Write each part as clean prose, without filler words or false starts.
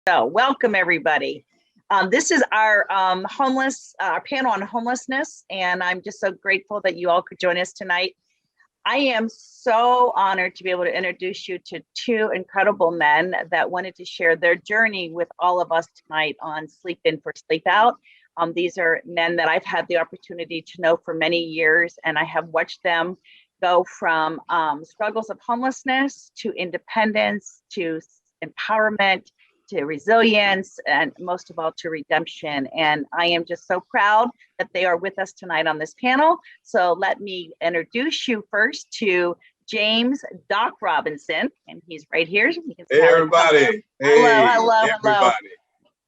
So welcome everybody. This is our our panel on homelessness, and I'm just so grateful that you all could join us tonight. I am so honored to be able to introduce you to two incredible men that wanted to share their journey with all of us tonight on SleepIn for SleepOut. These are men that I've had the opportunity to know for many years, and I have watched them go from struggles of homelessness to independence to empowerment to resilience, and most of all to redemption. And I am just so proud that they are with us tonight on this panel. So let me introduce you first to James Doc Robinson, and he's right here. Hey everybody. Hello.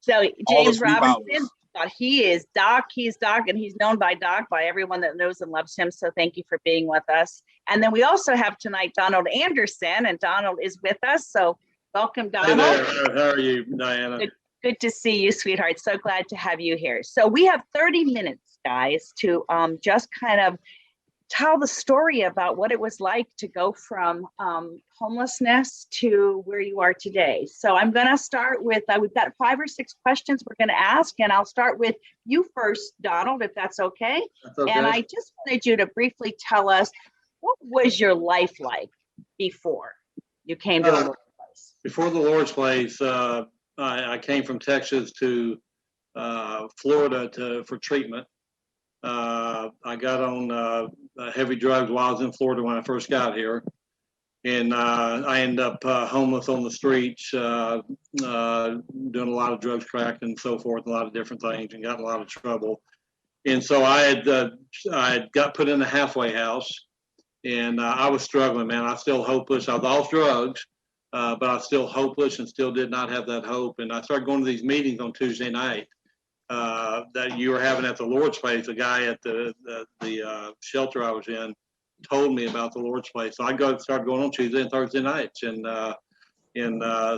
So James Robinson, he is Doc, and he's known by Doc by everyone that knows and loves him. So thank you for being with us. And then we also have tonight Donald Anderson, and Donald is with us. So welcome, Donald. Hey there. How are you, Diana? Good to see you, sweetheart. So glad to have you here. So we have 30 minutes, guys, to just kind of tell the story about what it was like to go from homelessness to where you are today. So I'm going to start with, we've got 5 or 6 questions we're going to ask, and I'll start with you first, Donald, if that's okay. That's okay. And I just wanted you to briefly tell us, what was your life like before you came to the Lord's place? Before the Lord's place, I came from Texas to Florida for treatment. I got on heavy drugs while I was in Florida when I first got here. And I ended up homeless on the streets, doing a lot of drugs, crack, and so forth, a lot of different things, and got in a lot of trouble. And so I had got put in a halfway house, and I was struggling, man. I was still hopeless. I was off drugs, but I was still hopeless and still did not have that hope. And I started going to these meetings on Tuesday night that you were having at the Lord's place. A guy at the shelter I was in told me about the Lord's place. So I started going on Tuesday and Thursday nights. And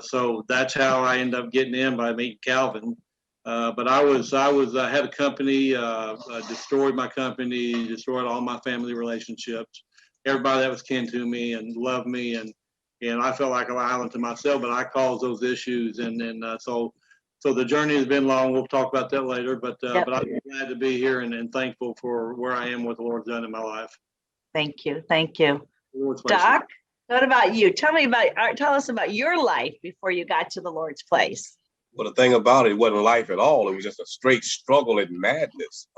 so that's how I ended up getting in, by meeting Calvin. But I had a company, destroyed my company, destroyed all my family relationships, everybody that was kin to me and loved me, and I felt like an island to myself. But I caused those issues, and so the journey has been long. We'll talk about that later. But I'm glad to be here and thankful for where I am, what the Lord's done in my life. Thank you. Doc, what about you? Tell us about your life before you got to the Lord's place. Well, the thing about it wasn't life at all. It was just a straight struggle and madness.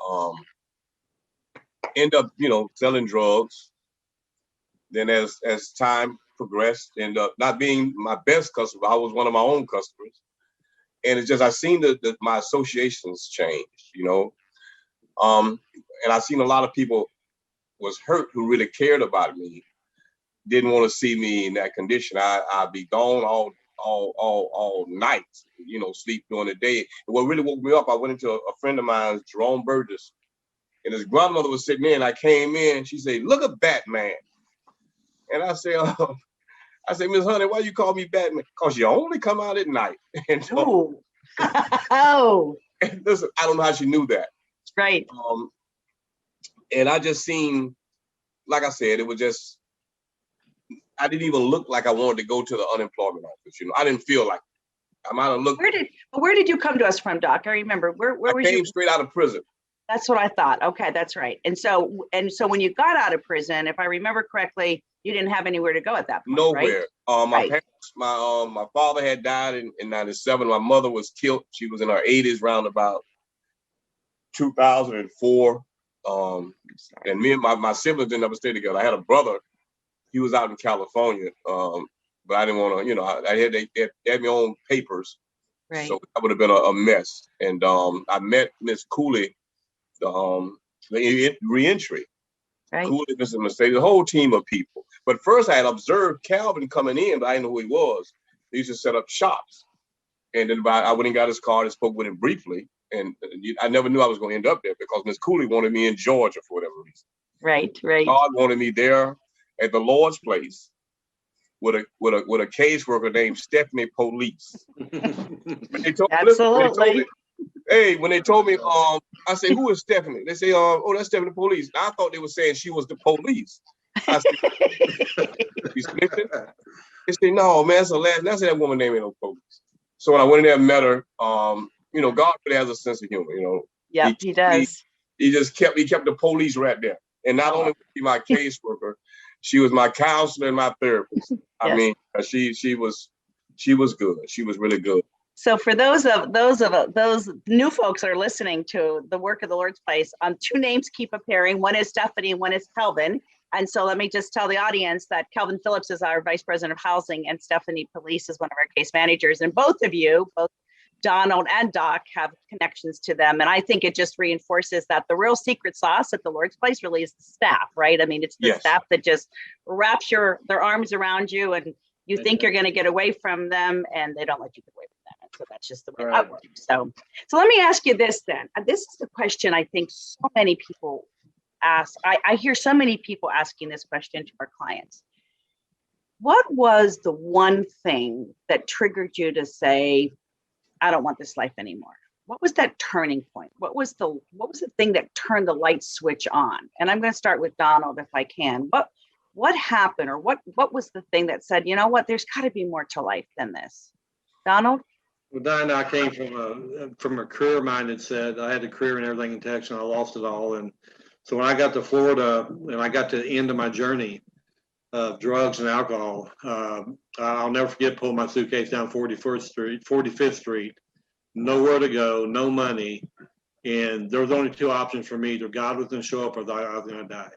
End up, selling drugs. Then as time progressed, end up not being my best customer. I was one of my own customers. And it's just, I seen my associations change, and I seen a lot of people was hurt who really cared about me, didn't want to see me in that condition. I'd be gone all night, sleep during the day. And what really woke me up, I went into a friend of mine, Jerome Burgess, and his grandmother was sitting there, and I came in, she said, "Look at Batman." And I said, "Miss Honey, why you call me Batman?" "Because you only come out at night." And so, and listen, I don't know how she knew that. Right. And I just seen, like I said, it was just, I didn't even look like I wanted to go to the unemployment office. I didn't feel like it. I might have looked. Where did you come to us from, Doc? I remember. Where I came straight out of prison. That's what I thought. Okay, that's right. And so when you got out of prison, if I remember correctly, you didn't have anywhere to go at that point. Nowhere. Right? My parents, my father had died in 97. My mother was killed. She was in her 80s, round about 2004. And me and my siblings didn't ever stay together. I had a brother. He was out in California. But I didn't want to, they had my own papers. Right. So that would have been a mess. And I met Miss Cooley, the reentry. Right. Cooley, Mr. Mercedes, a whole team of people. But first I had observed Calvin coming in, but I didn't know who he was. He used to set up shops. And then I went and got his card and spoke with him briefly. And I never knew I was going to end up there because Miss Cooley wanted me in Georgia for whatever reason. Right. God wanted me there at the Lord's place with a caseworker named Stephanie Police. Absolutely. When they told me, I said, "Who is Stephanie?" They say, "Oh, that's Stephanie Police." Now, I thought they were saying she was the police. I said, "You snitching?" They say, "No, man, that's that woman name ain't no police." So when I went in there and met her, you know, God really has a sense of humor, you know. Yeah, he does. He kept the police right there. And not only was she my caseworker, she was my counselor and my therapist. I Yes. mean, she was good. She was really good. So for those new folks that are listening to the work of the Lord's Place, two names keep appearing. One is Stephanie, and one is Kelvin. And so let me just tell the audience that Kelvin Phillips is our Vice President of Housing, and Stephanie Police is one of our case managers. And both of you, both Donald and Doc, have connections to them. And I think it just reinforces that the real secret sauce at the Lord's Place really is the staff, right? I mean, it's the staff that just wraps their arms around you, and you think you're going to get away from them, and they don't let you get away from them. And so that's just the way that works. So let me ask you this then. This is the question I think so many people ask. I hear so many people asking this question to our clients. What was the one thing that triggered you to say, I don't want this life anymore? What was that turning point? What was the thing that turned the light switch on? And I'm going to start with Donald if I can. What happened, or what was the thing that said, you know what, there's got to be more to life than this? Donald? Well, Diane, I came from a career minded set. I had a career and everything in Texas, and I lost it all. And so when I got to Florida and I got to the end of my journey of drugs and alcohol, I'll never forget pulling my suitcase down 45th Street, nowhere to go, no money. And there was only two options for me. Either God was going to show up, or I was going to die.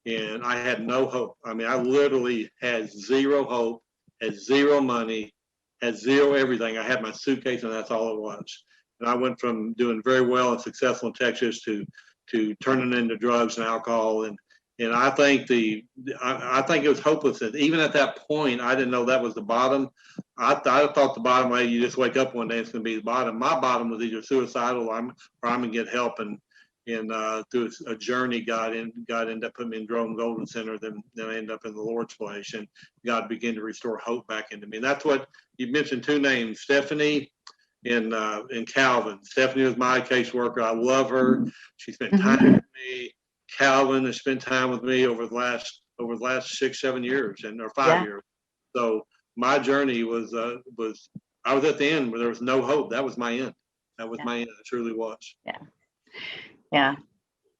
And I had no hope. I mean, I literally had zero hope, had zero money, had zero everything. I had my suitcase, and that's all it was. And I went from doing very well and successful in Texas to turning into drugs and alcohol. And I think I think it was hopeless. And even at that point, I didn't know that was the bottom. I thought the bottom, way you just wake up one day, it's going to be the bottom. My bottom was either suicidal, or I'm going to get help. And through a journey, God ended up putting me in Jerome Golden Center. Then I ended up in the Lord's Place, and God began to restore hope back into me. And that's what you mentioned. Two names, Stephanie and Calvin. Stephanie was my caseworker. I love her. She spent time with me. Calvin has spent time with me over the last 6-7 years or 5 years. So my journey was I was at the end where there was no hope. That was my end. That was my end. It truly was. Yeah.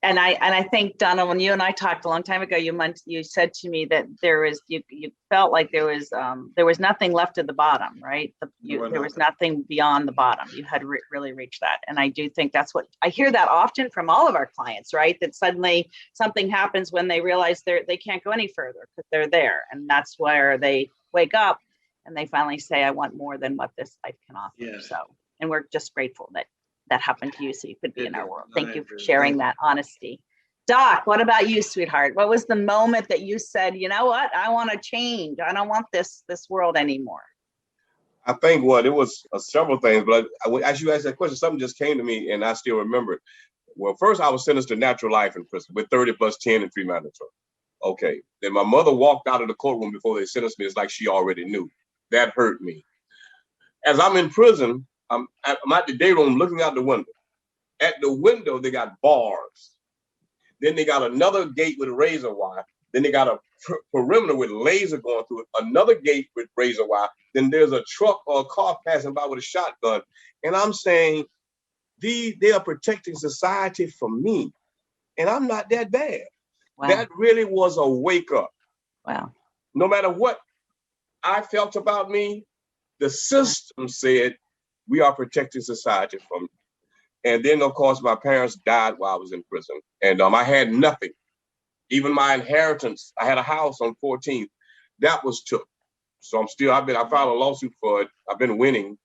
And I think, Donna, when you and I talked a long time ago, you said to me that you felt like there was nothing left at the bottom, right? There was nothing beyond the bottom. You had really reached that. And I do think that's what I hear that often from all of our clients, right? That suddenly something happens when they realize they can't go any further because they're there. And that's where they wake up and they finally say, I want more than what this life can offer. Yeah. So, and we're just grateful that happened to you, so you could be in our world. Thank you for sharing that honesty. Doc, what about you, sweetheart? What was the moment that you said, you know what, I want to change. I don't want this world anymore? I think it was several things, but as you asked that question, something just came to me, and I still remember it. Well, first I was sentenced to natural life in prison with 30 plus 10 and 3 mandatory. Okay. Then my mother walked out of the courtroom before they sentenced me. It's like she already knew. That hurt me. As I'm in prison, I'm at the day room looking out the window. At the window, they got bars. Then they got another gate with razor wire. Then they got a perimeter with laser going through it. Another gate with razor wire. Then there's a truck or a car passing by with a shotgun. And I'm saying, they are protecting society from me. And I'm not that bad. Wow. That really was a wake up. Wow. No matter what I felt about me, the system said, we are protecting society from you. And then, of course, my parents died while I was in prison. And I had nothing. Even my inheritance, I had a house on 14th. That was took. So I filed a lawsuit for it. I've been winning.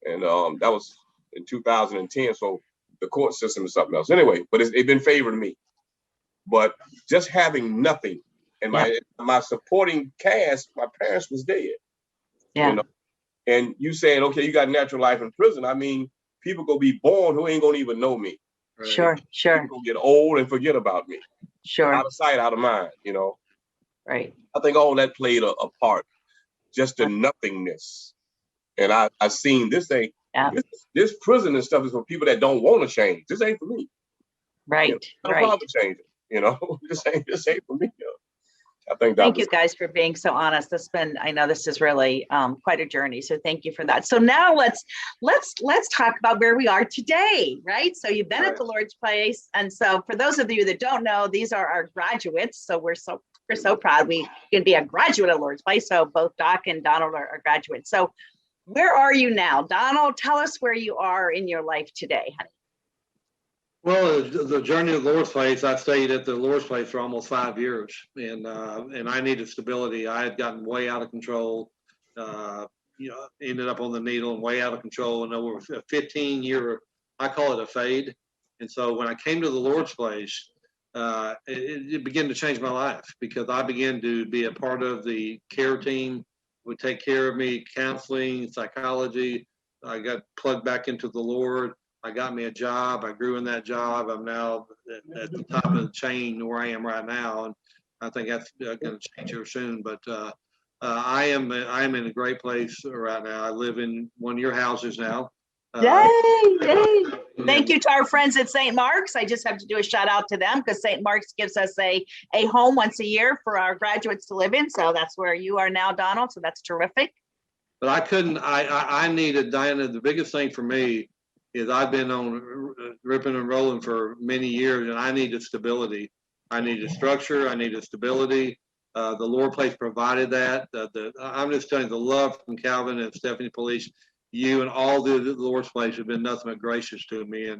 And that was in 2010. So the court system is something else. Anyway, but it's been favoring me. But just having nothing and my supporting cast, my parents was dead. Yeah. You know? And you saying, okay, you got natural life in prison. I mean, people gonna be born who ain't gonna even know me. Right? Sure. People gonna get old and forget about me. Sure. Out of sight, out of mind, you know. Right. I think all that played a part. Just the nothingness. And I seen this thing. Yeah. This prison and stuff is for people that don't want to change. This ain't for me. Right. You know, I don't problem changing. You know, this ain't for me. You know? I think Thank Dr. you guys for being so honest. I know this is really quite a journey. So thank you for that. So now let's talk about where we are today, right? So you've been at the Lord's Place. And so for those of you that don't know, these are our graduates. So we're so proud we can be a graduate of Lord's Place. So both Doc and Donald are graduates. So where are you now? Donald, tell us where you are in your life today, honey. Well, the journey of the Lord's Place, I stayed at the Lord's Place for almost 5 years, and I needed stability. I had gotten way out of control, ended up on the needle and way out of control, and over a 15-year, I call it a fade. And so when I came to the Lord's Place, it began to change my life because I began to be a part of the care team, would take care of me, counseling, psychology. I got plugged back into the Lord. I got me a job. I grew in that job. I'm now at the top of the chain where I am right now, and I think that's going to change here soon. But I am in a great place right now. I live in one of your houses now. Yay! Thank you to our friends at St. Mark's. I just have to do a shout out to them because St. Mark's gives us a home once a year for our graduates to live in. So that's where you are now, Donald. So that's terrific. But I needed, Diana, the biggest thing for me is I've been on ripping and rolling for many years, and I needed stability. I needed structure. I needed stability. The Lord Place provided that. I'm just telling you, the love from Calvin and Stephanie Police, you and all the Lord's Place have been nothing but gracious to me.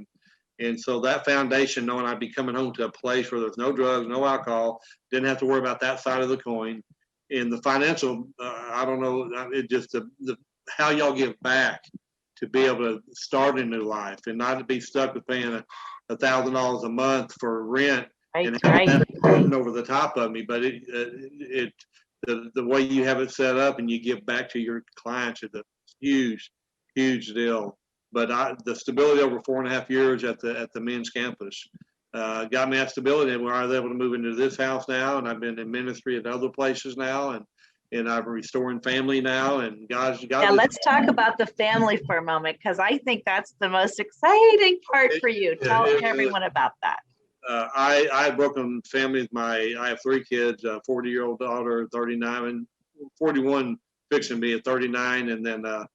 And so that foundation, knowing I'd be coming home to a place where there's no drugs, no alcohol, didn't have to worry about that side of the coin. And the financial, I don't know, it just the how y'all give back to be able to start a new life and not to be stuck with paying $1,000 a month for rent and having over the top of me. But the way you have it set up and you give back to your clients is a huge deal. But the stability over 4.5 years at the men's campus got me that stability, where I was able to move into this house now, and I've been in ministry at other places now, and I'm restoring family now. And God. Yeah, let's talk about the family for a moment, because I think that's the most exciting part for you. Tell everyone about that. I had broken families. I have 3 kids: a 40-year-old daughter, 39, 41, fixing to be at 39, and then a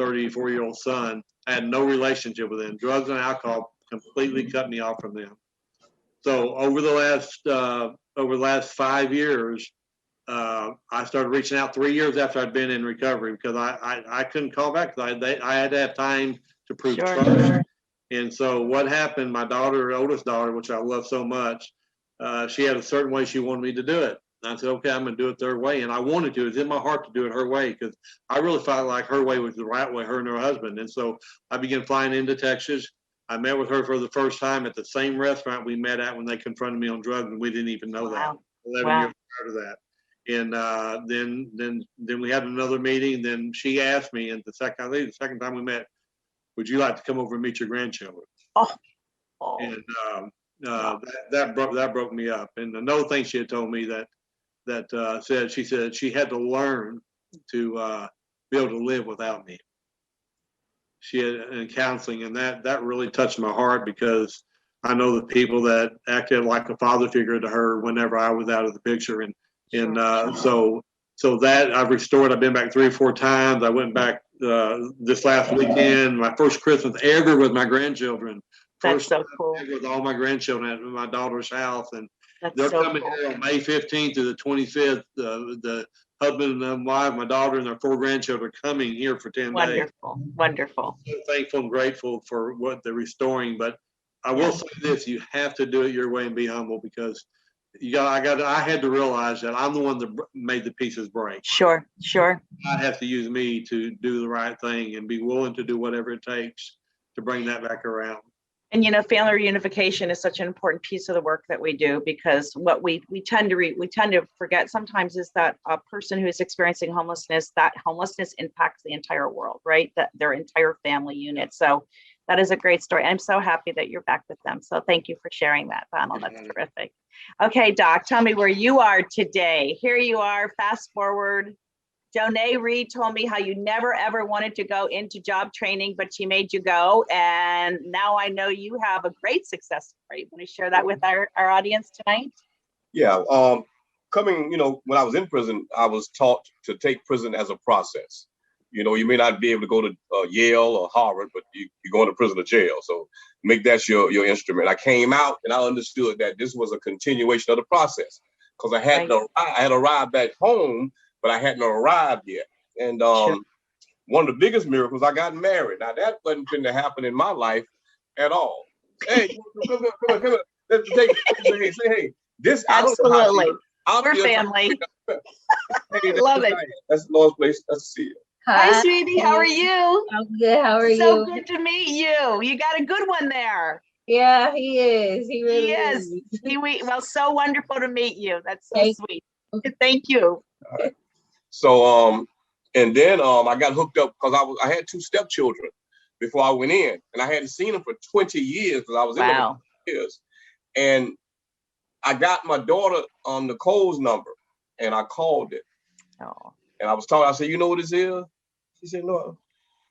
34-year-old son. I had no relationship with them. Drugs and alcohol completely cut me off from them. So over the last 5 years, I started reaching out 3 years after I'd been in recovery, because I couldn't call back, because I had to have time to prove trust. And so what happened, my daughter, oldest daughter, which I love so much, she had a certain way she wanted me to do it. And I said, okay, I'm going to do it their way. And I wanted to. It was in my heart to do it her way, because I really felt like her way was the right way, her and her husband. And so I began flying into Texas. I met with her for the first time at the same restaurant we met at when they confronted me on drugs, and we didn't even know that. 11 years prior to that. And then we had another meeting. Then she asked me, and the second time we met, would you like to come over and meet your grandchildren? And that broke me up. And another thing she had told me she said she had to learn to be able to live without me. She had in counseling, and that really touched my heart, because I know the people that acted like a father figure to her whenever I was out of the picture. So that I've restored. I've been back 3 or 4 times. I went back this last weekend, my first Christmas ever with my grandchildren. That's so cool. With all my grandchildren at my daughter's house, and they're coming here on May 15th to the 25th. The husband and wife, my daughter, and their 4 grandchildren are coming here for 10 days. Wonderful. So thankful and grateful for what they're restoring. But I will say this: you have to do it your way and be humble, because I had to realize that I'm the one that made the pieces break. Sure. God has to use me to do the right thing and be willing to do whatever it takes to bring that back around. And family reunification is such an important piece of the work that we do, because what we tend to forget sometimes is that a person who is experiencing homelessness, that homelessness impacts the entire world, right? That their entire family unit. So that is a great story. I'm so happy that you're back with them. So thank you for sharing that, Donald. That's terrific. Okay, Doc, tell me where you are today. Here you are, fast forward. Jonay Reed told me how you never ever wanted to go into job training, but she made you go. And now I know you have a great success story. Want to share that with our audience tonight? Yeah. coming, when I was in prison, I was taught to take prison as a process. You may not be able to go to Yale or Harvard, but you're going to prison or jail. So make that your instrument. I came out and I understood that this was a continuation of the process because I had arrived back home, but I hadn't arrived yet. And one of the biggest miracles, I got married. Now that wasn't going to happen in my life at all. Hey, come on. Let's take it. Say, hey, this absolutely. We're still family. Hey, love it. That's the Lord's place. Let's see it. Hi, sweetie. How are you? I'm good. How are you? So good to meet you. You got a good one there. Yeah, he is. He really is. Well, so wonderful to meet you. That's so sweet. Thank you. All right. So, and then I got hooked up because I had 2 stepchildren before I went in, and I hadn't seen them for 20 years because I was in there for 20 years. And I got my daughter Nicole's number, and I called it. Oh. And I was talking. I said, "You know what this is?" She said, "No."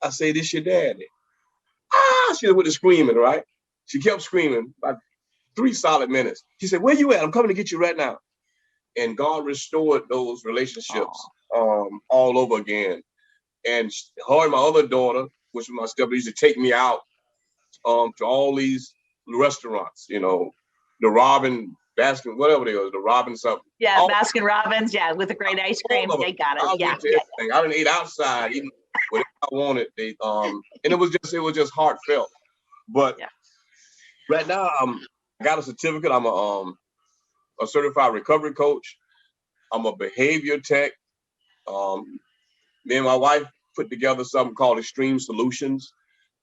I said, "This your daddy." She went to screaming, right? She kept screaming about 3 solid minutes. She said, "Where you at? I'm coming to get you right now." And God restored those relationships all over again. And her and my other daughter, which was my stepmother, used to take me out to all these restaurants, the Robin Baskin, whatever they was, the Robin something. Yeah, Baskin Robbins, with a great ice cream. They got it. Yeah. I didn't eat outside, even whatever I wanted. They and it was just heartfelt. But right now, I got a certificate. I'm a certified recovery coach. I'm a behavior tech. Me and my wife put together something called Extreme Solutions.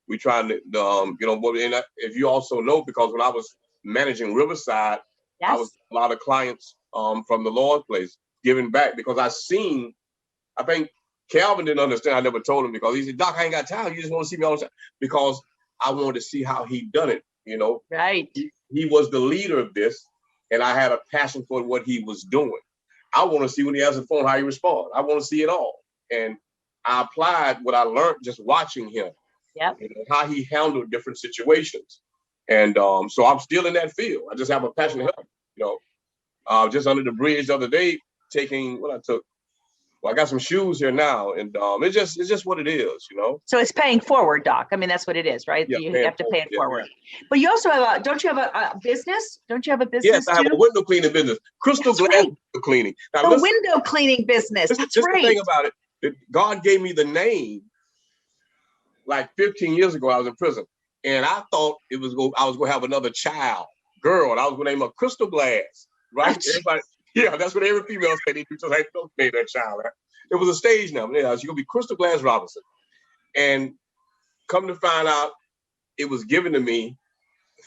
We trying to, and if you also know, because when I was managing Riverside, I was a lot of clients from the Lord's place giving back because I think Calvin didn't understand. I never told him because he said, "Doc, I ain't got time. You just want to see me all the time." Because I wanted to see how he done it, Right. He was the leader of this, and I had a passion for what he was doing. I want to see when he has the phone, how he responds. I want to see it all. And I applied what I learned just watching him. Yep. How he handled different situations. And so I'm still in that field. I just have a passion to help. Just under the bridge the other day, taking what I took. Well, I got some shoes here now, and it's just what it is, So it's paying forward, Doc. I mean, that's what it is, right? Yeah, you have to pay it forward. Yeah. But you also have don't you have a business? Don't you have a business? Yes, I have a window cleaning business. Crystal glass window cleaning. Now, window cleaning business. That's right. The thing about it, God gave me the name like 15 years ago. I was in prison, and I thought I was going to have another child, girl, and I was going to name her Crystal Glass, right? Everybody. Yeah, that's what every female said. They just like, don't name that child. Right? It was a stage name. Yeah, she's gonna be Crystal Glass Robinson. And come to find out, it was given to me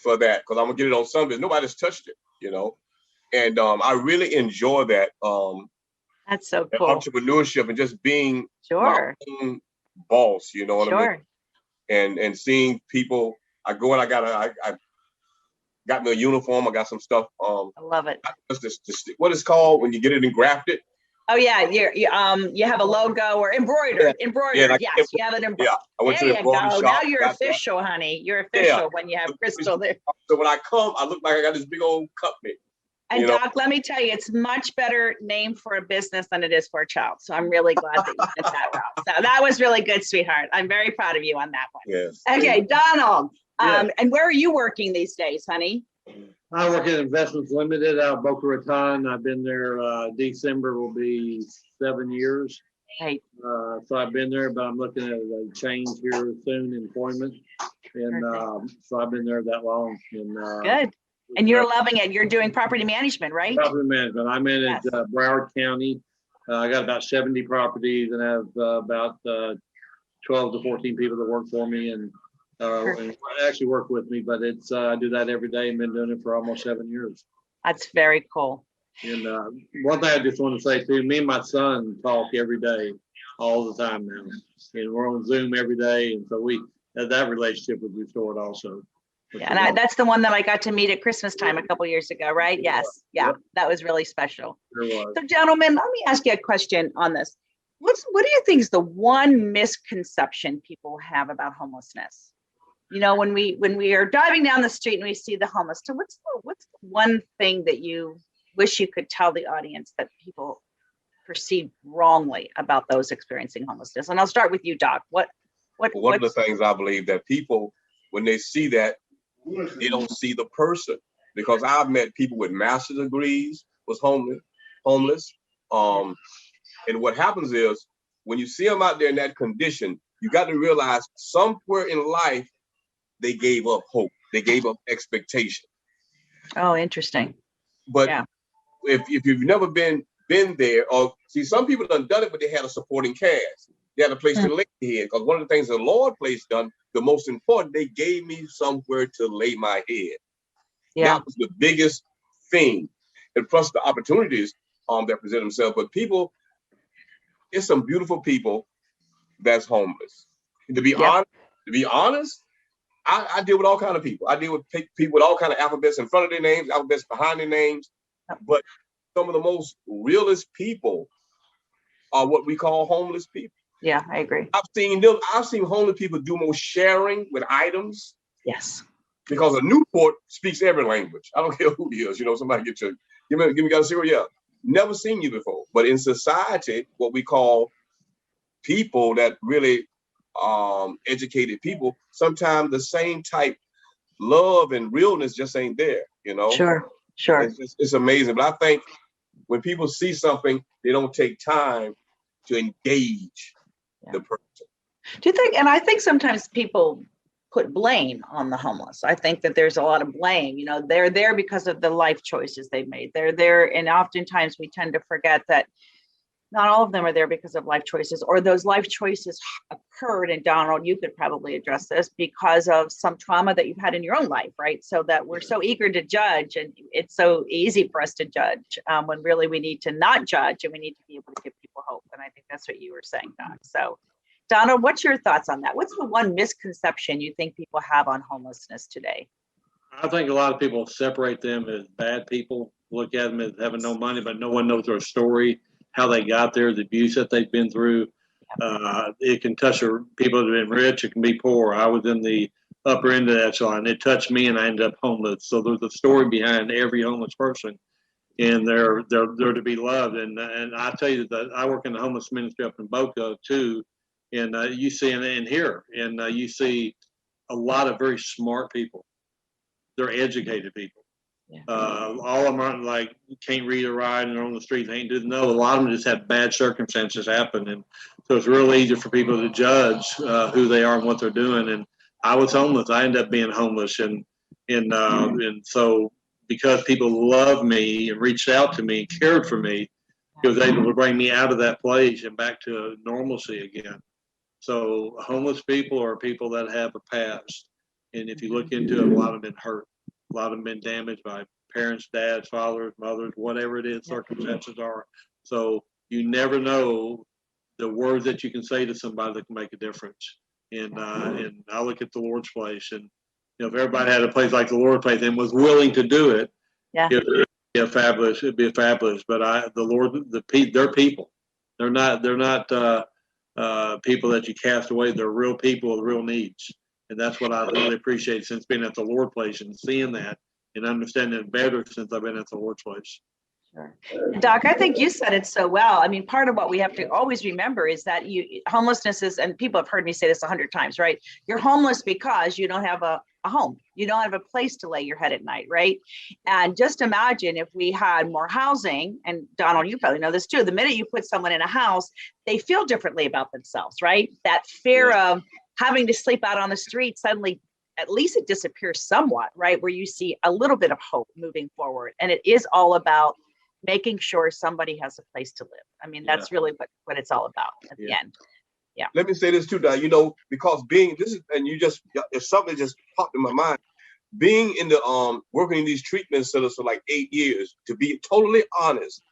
for that because I'm gonna get it on Sundays. Nobody's touched it, And I really enjoy that. That's so cool. Entrepreneurship and just being my own boss. You know what I mean? And seeing people. I go and I got me a uniform. I got some stuff. I love it. What it's called when you get it engrafted? Oh yeah, you have a logo or embroidered. Embroidered. Yeah, yes, you have it embroidered. Yeah, I went to the embroidery shop. Now you're official, honey. You're official when you have Crystal there. So when I come, I look like I got this big old company. And Doc, let me tell you, it's much better name for a business than it is for a child. So I'm really glad that you went that route. So that was really good, sweetheart. I'm very proud of you on that one. Yes. Okay, Donald. And where are you working these days, honey? I work at Investments Limited out of Boca Raton. I've been there. December will be 7 years. Right. So I've been there, but I'm looking at a change here soon, employment, and so I've been there that long. And good. And you're loving it. You're doing property management, right? Property management. I manage Broward County. I got about 70 properties and have about 12 to 14 people that work for me and actually work with me. But it's I do that every day and been doing it for almost 7 years. That's very cool. And one thing I just want to say too, me and my son talk every day, all the time now. And we're on Zoom every day. And so that relationship was restored also. Yeah, and that's the one that I got to meet at Christmas time a couple years ago, right? Yes. Yeah, that was really special. So gentlemen, let me ask you a question on this. What do you think is the one misconception people have about homelessness? You know, when we are driving down the street and we see the homeless, so what's the one thing that you wish you could tell the audience that people perceive wrongly about those experiencing homelessness? And I'll start with you, Doc. One of the things I believe that people, when they see that, they don't see the person, because I've met people with master's degrees was homeless. And what happens is when you see them out there in that condition, you got to realize somewhere in life they gave up hope, they gave up expectation. Oh, interesting. But yeah. if you've never been there, or see, some people done it, but they had a supporting cast. They had a place to lay their head. Because one of the things the Lord placed done, the most important, they gave me somewhere to lay my head. Yeah. That was the biggest thing. And plus the opportunities that present themselves. But people, it's some beautiful people that's homeless. To be honest, I deal with all kinds of people. I deal with people with all kinds of alphabets in front of their names, alphabets behind their names. But some of the most realest people are what we call homeless people. Yeah, I agree. I've seen homeless people do more sharing with items. Yes. Because a Newport speaks every language. I don't care who he is. Somebody give me got a cereal. Yeah, never seen you before. But in society, what we call people that really educated people, sometimes the same type love and realness just ain't there. Sure. It's amazing. But I think when people see something, they don't take time to engage the person. Do you think? And I think sometimes people put blame on the homeless. I think that there's a lot of blame. They're there because of the life choices they've made. They're there, and oftentimes we tend to forget that not all of them are there because of life choices, or those life choices occurred, and Donald, you could probably address this, because of some trauma that you've had in your own life, right? So that we're so eager to judge, and it's so easy for us to judge when really we need to not judge, and we need to be able to give people hope. And I think that's what you were saying, Doc. So Donald, what's your thoughts on that? What's the one misconception you think people have on homelessness today? I think a lot of people separate them as bad people, look at them as having no money, but no one knows their story, how they got there, the abuse that they've been through. It can touch people that have been rich, it can be poor. I was in the upper end of that line. It touched me and I ended up homeless. So there's a story behind every homeless person, and they're to be loved. And I tell you that I work in the homeless ministry up in Boca too. And you see in here, and you see a lot of very smart people. They're educated people. Yeah. All of them aren't like can't read or write and are on the street. They ain't didn't know. A lot of them just have bad circumstances happen, and so it's real easy for people to judge who they are and what they're doing. And I was homeless. I ended up being homeless, and so because people loved me and reached out to me and cared for me, it was able to bring me out of that place and back to normalcy again. So homeless people are people that have a past. And if you look into it, a lot of them been hurt. A lot of them been damaged by parents, dads, fathers, mothers, whatever it is, circumstances are. So you never know the words that you can say to somebody that can make a difference. And I look at the Lord's place, and if everybody had a place like the Lord's place and was willing to do it, it'd be a fabulous. It'd be fabulous. But the Lord, they're people. They're not people that you cast away. They're real people with real needs. And that's what I really appreciate since being at the Lord place and seeing that and understanding it better since I've been at the Lord's place. Sure. Doc, I think you said it so well. I mean, part of what we have to always remember is that homelessness is, and people have heard me say this 100 times, right? You're homeless because you don't have a home. You don't have a place to lay your head at night, right? And just imagine if we had more housing, and Donald, you probably know this too, the minute you put someone in a house, they feel differently about themselves, right? That fear of having to sleep out on the street, suddenly, at least it disappears somewhat, right? Where you see a little bit of hope moving forward. And it is all about making sure somebody has a place to live. I mean, that's really what it's all about at the end. Yeah. Let me say this too, Don, because it's something that just popped in my mind. Being in the working in these treatment centers for like 8 years, to be totally honest,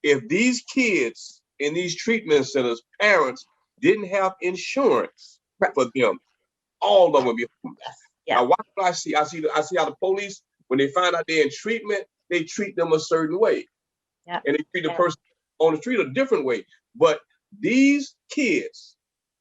if these kids in these treatment centers, parents didn't have insurance for them, all of them would be homeless. Yeah. Now, why do I see how the police, when they find out they're in treatment, they treat them a certain way. Yeah. And they treat the person on the street a different way. But these kids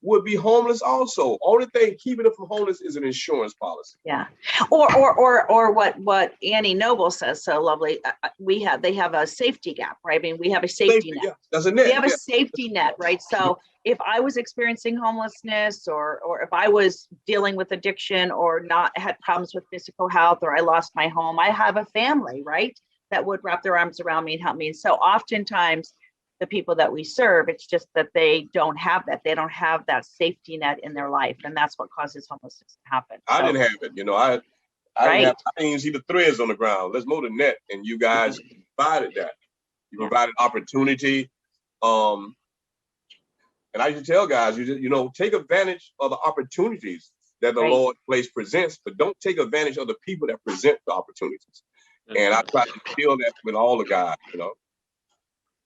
would be homeless also. Only thing keeping them from homeless is an insurance policy. Yeah. Or what Annie Noble says so lovely. They have a safety gap, right? I mean, we have a safety net. Yeah, that's a net. We have a safety net, right? So if I was experiencing homelessness or if I was dealing with addiction or not had problems with physical health or I lost my home, I have a family, right? That would wrap their arms around me and help me. And so oftentimes the people that we serve, it's just that they don't have that. They don't have that safety net in their life. And that's what causes homelessness to happen. I didn't have it. I didn't even see the threads on the ground. Let's mow the net. And you guys provided that. You provided opportunity. And I used to tell guys, take advantage of the opportunities that the Lord presents, but don't take advantage of the people that present the opportunities. And I try to feel that with all the guys,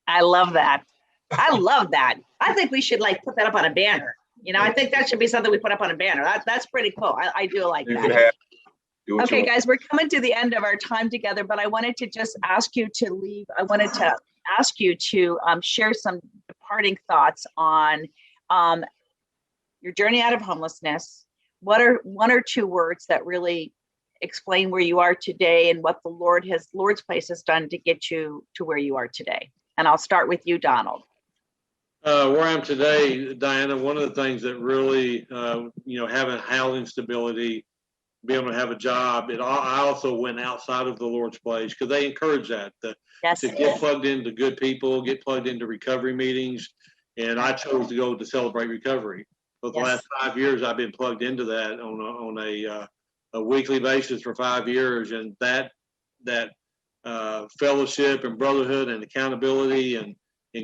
I love that. I love that. I think we should put that up on a banner. I think that should be something we put up on a banner. That's pretty cool. I do like that. Okay, guys, we're coming to the end of our time together, but I wanted to just ask you to leave. I wanted to ask you to share some departing thoughts on your journey out of homelessness. What are one or two words that really explain where you are today and what the Lord's place has done to get you to where you are today? And I'll start with you, Donald. Where I am today, Diana, one of the things that really, having housing stability, being able to have a job, I also went outside of the Lord's place because they encourage that to get plugged into good people, get plugged into recovery meetings. And I chose to go to Celebrate Recovery. For the last 5 years, I've been plugged into that on a weekly basis for 5 years. And that fellowship and brotherhood and accountability and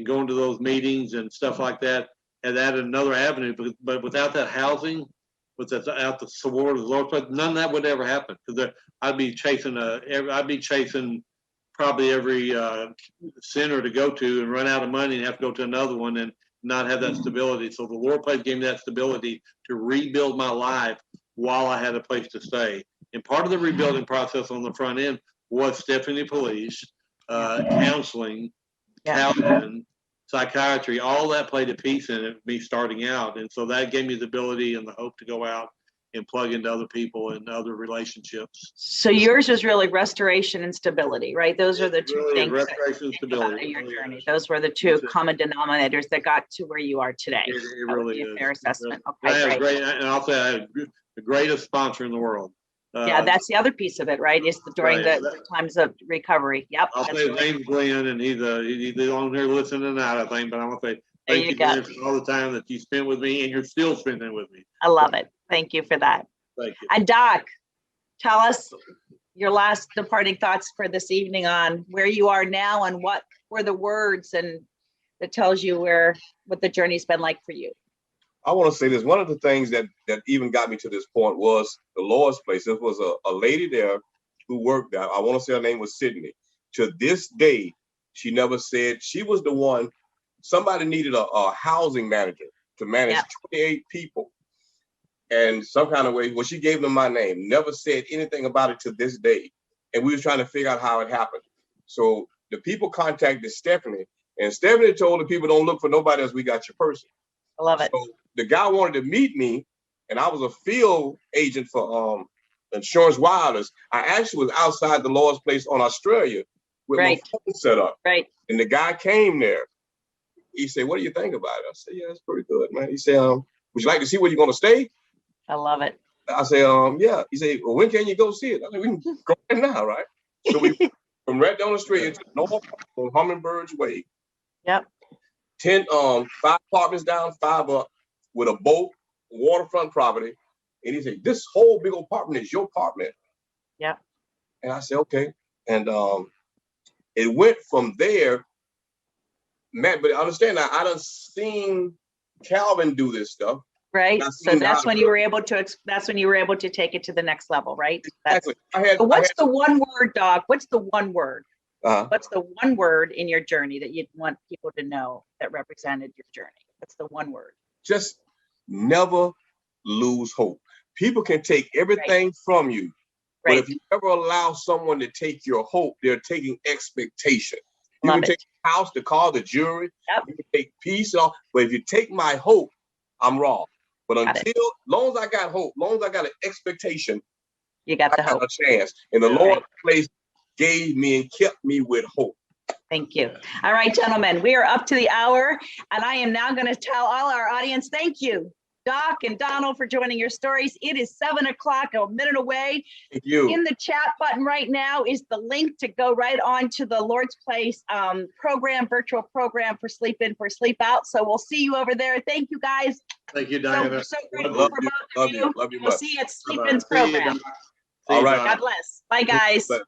going to those meetings and stuff like that has added another avenue. But without that housing, without the support of the Lord, none of that would ever happen. Because I'd be chasing probably every center to go to and run out of money and have to go to another one and not have that stability. So the Lord place gave me that stability to rebuild my life while I had a place to stay. And part of the rebuilding process on the front end was Stephanie Police, counseling, Calvin, psychiatry, all that played a piece in it, me starting out. And so that gave me the ability and the hope to go out and plug into other people and other relationships. So yours is really restoration and stability, right? Those are the two things restoration and stability. Your journey. Those were the two common denominators that got to where you are today. It really is. A fair assessment. Okay, great. And I'll say I had the greatest sponsor in the world. That's the other piece of it, right? Is during the times of recovery. Yep. I'll say his name's Glenn, and he's on here listening tonight, I think. But I'm gonna say thank you, Glenn, for all the time that you spent with me, and you're still spending with me. I love it. Thank you for that. Thank you. And Doc, tell us your last departing thoughts for this evening on where you are now and what were the words and that tells you what the journey's been like for you. I want to say this. One of the things that even got me to this point was the Lord's place. There was a lady there who worked there. I want to say her name was Sydney. To this day, she never said she was the one. Somebody needed a housing manager to manage 28 people. And some kind of way, she gave them my name, never said anything about it to this day. And we was trying to figure out how it happened. So the people contacted Stephanie, and Stephanie told the people, don't look for nobody else. We got your person. I love it. So the guy wanted to meet me, and I was a field agent for Insurance Wireless. I actually was outside the Lord's place on Australia with my phone set up. Right. And the guy came there. He said, what do you think about it? I said, yeah, it's pretty good, man. He said, would you like to see where you're going to stay? I love it. I said, yeah. He said, well, when can you go see it? I said, we can go right now, right? So we from right down the street into North on Hummingbird's Way. Yep. 5 apartments down, 5 up, with a boat, waterfront property. And he said, this whole big apartment is your apartment. Yeah. And I said, okay. And it went from there, man, but understand that I done seen Calvin do this stuff. Right. So that's when you were able to take it to the next level, right? Exactly. What's the one word, Doc? What's the one word? Uh-huh. What's the one word in your journey that you'd want people to know that represented your journey? What's the one word? Just never lose hope. People can take everything from you, but if you ever allow someone to take your hope, they're taking expectation. You can take the house, the car, the jewelry, you can take peace and all, but if you take my hope, I'm wrong. But Got it. until, long as I got hope, long as I got an expectation, You got I the got hope. a chance. And the Yeah. Lord gave me and kept me with hope. Thank you. All right, gentlemen, we are up to the hour, and I am now going to tell all our audience, thank you, Doc and Donald, for joining your stories. It is 7 o'clock, a minute away. Thank you. In the chat button right now is the link to go right on to the Lord's Place program, virtual program for SleepIn, for SleepOut. So we'll see you over there. Thank you, guys. Thank you, So, Diana. so grateful Love for you. both Love of you. you. Love you We'll much. see you at Bye-bye. SleepIn's See you, program. Doc. See All you, right. Doc. God bless. Bye, guys. But